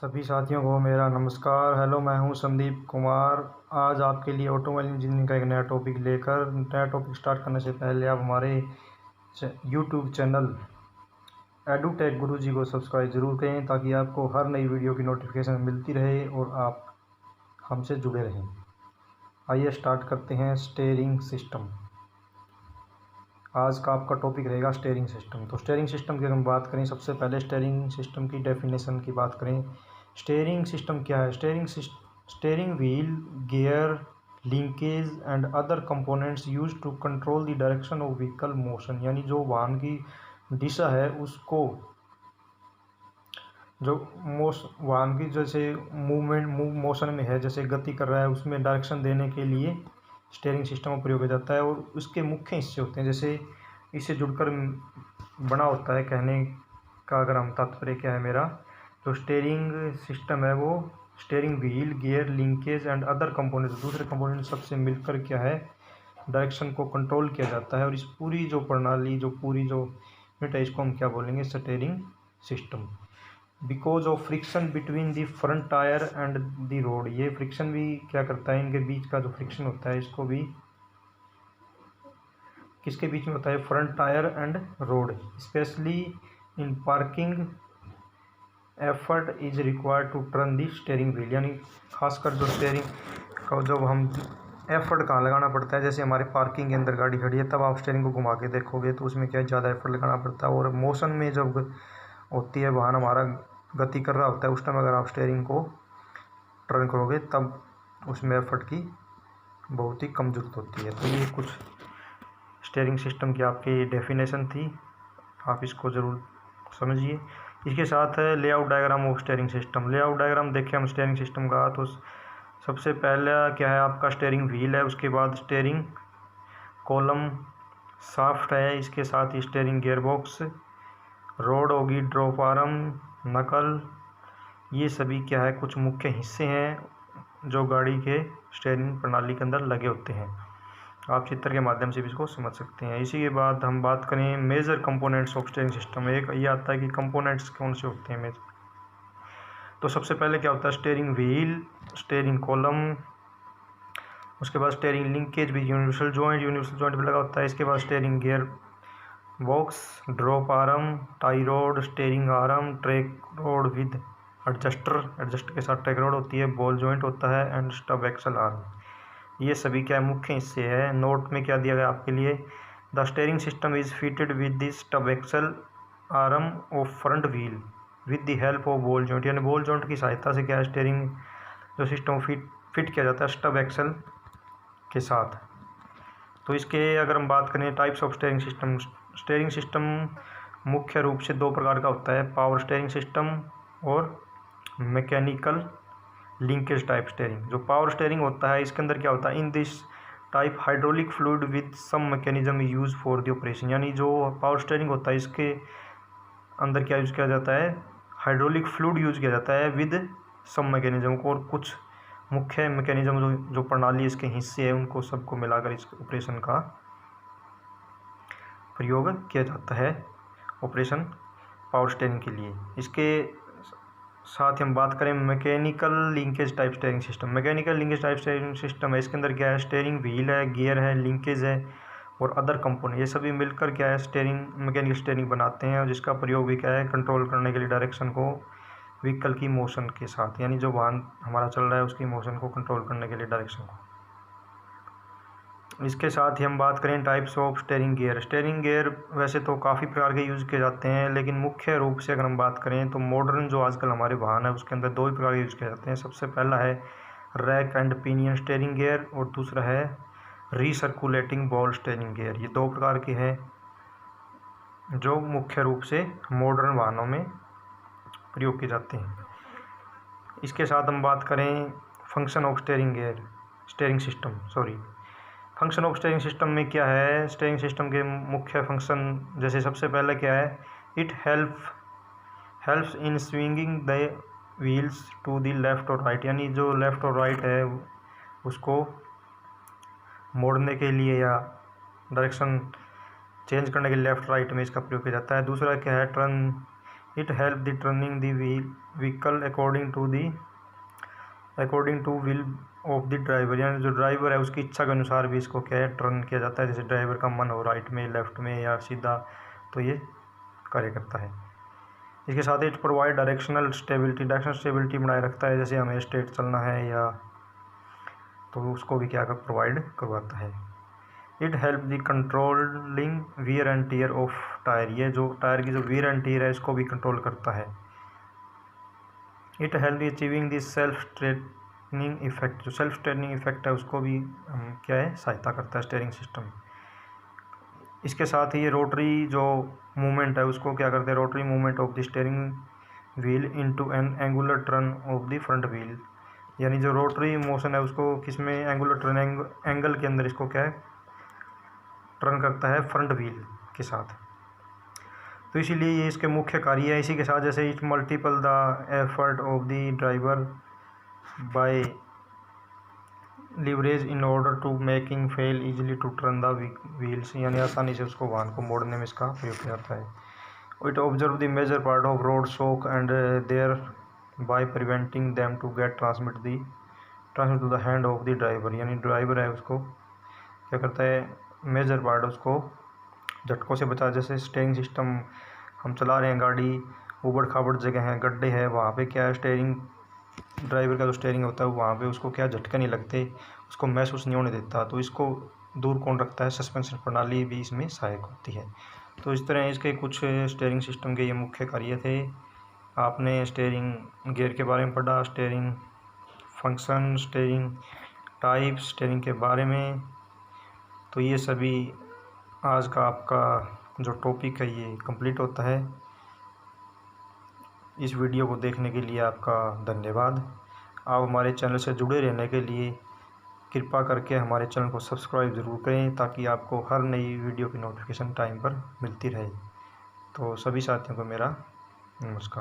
सभी साथियों को मेरा नमस्कार। हेलो, मैं हूं संदीप कुमार। आज आपके लिए ऑटोमोबाइल इंजीनियरिंग का एक नया टॉपिक लेकर नया टॉपिक स्टार्ट करने से पहले आप हमारे यूट्यूब चैनल एडुटेक गुरुजी को सब्सक्राइब जरूर करें ताकि आपको हर नई वीडियो की नोटिफिकेशन मिलती रहे और आप हमसे जुड़े रहें। आइए स्टार्ट करते हैं। स्टीयरिंग सिस्टम आज का आपका टॉपिक रहेगा। Steering system. तो स्टीयरिंग सिस्टम की अगर हम बात करें, सबसे पहले स्टीयरिंग सिस्टम की डेफिनेशन की बात करें। स्टीयरिंग सिस्टम क्या है? Steering wheel, gear, linkage and other components use to control the direction of vehicle motion. यानी जो वाहन की दिशा है उसको, जो वाहन की जैसे मोशन में है, जैसे गति कर रहा है, उसमें डायरेक्शन देने के लिए स्टीयरिंग सिस्टम का प्रयोग किया जाता है। और उसके मुख्य हिस्से होते हैं, जैसे इससे जुड़कर बना होता है। कहने का अगर हम तात्पर्य क्या है मेरा, जो स्टीयरिंग सिस्टम है वो steering wheel, gear, linkage and other components, दूसरे कंपोनेंट सबसे मिलकर क्या है, डायरेक्शन को कंट्रोल किया जाता है। और इस पूरी जो प्रणाली, जो पूरी जो यूनिट है, इसको हम क्या बोलेंगे? Steering system. Because of friction between the front tyre and the road, ये फ्रिक्शन भी क्या करता है, इनके बीच का जो फ्रिक्शन होता है, इसको भी किसके बीच में होता है? Front tyre and road. Specially in parking effort is required to turn the steering wheel. यानी खासकर जो स्टीयरिंग का जब हम एफर्ट कहाँ लगाना पड़ता है, जैसे हमारे पार्किंग के अंदर गाड़ी खड़ी है, तब आप स्टीयरिंग को घुमा के देखोगे तो उसमें क्या ज़्यादा एफर्ट लगाना पड़ता है। और मोशन में जब होती है, वाहन हमारा गति कर रहा होता है, उस टाइम अगर आप स्टीयरिंग को टर्न करोगे तब उसमें एफर्ट की बहुत ही कम जरूरत होती है। तो ये कुछ स्टीयरिंग सिस्टम की आपकी डेफिनेशन थी, आप इसको ज़रूर समझिए। इसके साथ है layout diagram of steering system. Layout diagram देखें हम स्टीयरिंग सिस्टम का, तो सबसे पहला क्या है आपका? स्टीयरिंग व्हील है, उसके बाद स्टीयरिंग कॉलम, शाफ्ट है, इसके साथ ही स्टीयरिंग गियरबॉक्स, रोड होगी, ड्रॉप आर्म, नकल, ये सभी क्या है, कुछ मुख्य हिस्से हैं जो गाड़ी के स्टीयरिंग प्रणाली के अंदर लगे होते हैं। आप चित्र के माध्यम से भी इसको समझ सकते हैं। इसी के बाद हम बात करें major components of steering system. एक ये आता है कि कंपोनेंट्स कौन से होते हैं मेजर। तो सबसे पहले क्या होता है? स्टीयरिंग व्हील, स्टीयरिंग कॉलम, उसके बाद स्टीयरिंग लिंकेज भी यूनिवर्सल जॉइंट भी लगा होता है। इसके बाद steering gear box, drop arm, tie road, steering arm, track road with adjuster के साथ ट्रैक रोड होती है, बॉल जॉइंट होता है एंड स्टब एक्सल आर्म। ये सभी क्या मुख्य हिस्से हैं। नोट में क्या दिया गया आपके लिए? The steering system is fitted with the stub axle arm of front wheel with the help of ball joint. यानी बॉल जॉइंट की सहायता से क्या है, स्टीयरिंग जो सिस्टम फिट किया जाता है स्टब एक्सल के साथ। तो इसके अगर हम बात करें टाइप्स ऑफ स्टीयरिंग सिस्टम मुख्य रूप से दो प्रकार का होता है, पावर स्टीयरिंग सिस्टम और मैकेनिकल लिंकेज टाइप स्टीयरिंग। जो पावर स्टीयरिंग होता है, इसके अंदर क्या होता है? In this type hydraulic fluid with some mechanism use for the operation. यानी जो पावर स्टीयरिंग होता है, इसके अंदर क्या यूज़ किया जाता है? हाइड्रोलिक फ्लूइड यूज किया जाता है विद सम मैकेनिज्म को, और कुछ मुख्य मैकेनिज्म जो प्रणाली इसके हिस्से हैं उनको सबको मिलाकर इस ऑपरेशन का प्रयोग किया जाता है ऑपरेशन पावर स्टीयरिंग के लिए। इसके साथ ही हम बात करें mechanical linkage type steering system. Mechanical linkage type steering system है, इसके अंदर क्या है? स्टीयरिंग व्हील है, गियर है, लिंकेज है और अदर कंपोनेंट, ये सभी मिलकर क्या है, मैकेनिकल स्टीयरिंग बनाते हैं। और जिसका प्रयोग भी क्या है, कंट्रोल करने के लिए डायरेक्शन को व्हीकल की मोशन के साथ, यानी जो वाहन हमारा चल रहा है उसकी मोशन को कंट्रोल करने के लिए डायरेक्शन को। इसके साथ ही हम बात करें types of steering gear. Steering gear वैसे तो काफ़ी प्रकार के यूज़ किए जाते हैं, लेकिन मुख्य रूप से अगर हम बात करें तो मॉडर्न जो आजकल हमारे वाहन है उसके अंदर दो ही प्रकार के यूज़ किए जाते हैं। सबसे पहला है rack and pinion steering gear और दूसरा है रीसर्कुलेटिंग बॉल स्टीयरिंग गियर। ये दो प्रकार के हैं जो मुख्य रूप से मॉडर्न वाहनों में प्रयोग किए जाते हैं। इसके साथ हम बात करें function of function of steering system में क्या है? स्टीयरिंग सिस्टम के मुख्य फंक्शन, जैसे सबसे पहले क्या है? It helps in swinging the wheels to the left और राइट। यानी जो लेफ़्ट और राइट है उसको मोड़ने के लिए या डायरेक्शन चेंज करने के लिए लेफ़्ट राइट में इसका प्रयोग किया जाता है। दूसरा क्या है? Turn it help the turning the vehicle according to will of the driver, यानी जो ड्राइवर है उसकी इच्छा के अनुसार भी इसको क्या है टर्न किया जाता है। जैसे ड्राइवर का मन हो राइट में, लेफ्ट में या सीधा, तो ये कार्य करता है। इसके साथ ही इट प्रोवाइड डायरेक्शनल स्टेबिलिटी बनाए रखता है। जैसे हमें स्ट्रेट चलना है या तो उसको भी क्या प्रोवाइड करवाता है। It help the controlling wear and tear of tyre, ये जो टायर की जो वियर एंड टीयर है इसको भी कंट्रोल करता है। It help achieving the self straightening effect, जो सेल्फ स्ट्रेटनिंग इफेक्ट है उसको भी क्या है सहायता करता है स्टीयरिंग सिस्टम। इसके साथ ही ये रोटरी जो मूवमेंट है उसको क्या करते हैं, rotary movement of the steering wheel into an angular turn off the front wheel, यानी जो रोटरी मोशन है उसको किस में एंगुलर टर्न एंगल के अंदर इसको क्या है टर्न करता है फ्रंट व्हील के साथ। तो इसीलिए ये इसके मुख्य कार्य है। इसी के साथ जैसे it multiple the effort of the driver by leverage in order to making fail easily to turn the wheels, यानी आसानी से उसको वाहन को मोड़ने में इसका प्रयोग किया जाता है। It observe the major part of road shock and thereby preventing them to get transmit to the hand of the driver, यानी ड्राइवर है उसको क्या करता है मेजर पार्ट उसको झटकों से बचा। जैसे स्टीयरिंग सिस्टम हम चला रहे हैं गाड़ी, ऊबड़ खाबड़ जगह है, गड्ढे हैं, वहाँ पे क्या है स्टीयरिंग ड्राइवर का जो स्टीयरिंग होता है वहाँ पे उसको क्या झटके नहीं लगते, उसको महसूस नहीं होने देता। तो इसको दूर कौन रखता है, सस्पेंशन प्रणाली भी इसमें सहायक होती है। तो इस तरह इसके कुछ स्टीयरिंग सिस्टम के ये मुख्य कार्य थे। आपने स्टीयरिंग गियर के बारे में पढ़ा, steering function, steering type, steering के बारे में। तो ये सभी आज का आपका जो टॉपिक है ये कंप्लीट होता है। इस वीडियो को देखने के लिए आपका धन्यवाद। आप हमारे चैनल से जुड़े रहने के लिए कृपा करके हमारे चैनल को सब्सक्राइब ज़रूर करें ताकि आपको हर नई वीडियो की नोटिफिकेशन टाइम पर मिलती रहे। तो सभी साथियों को मेरा नमस्कार।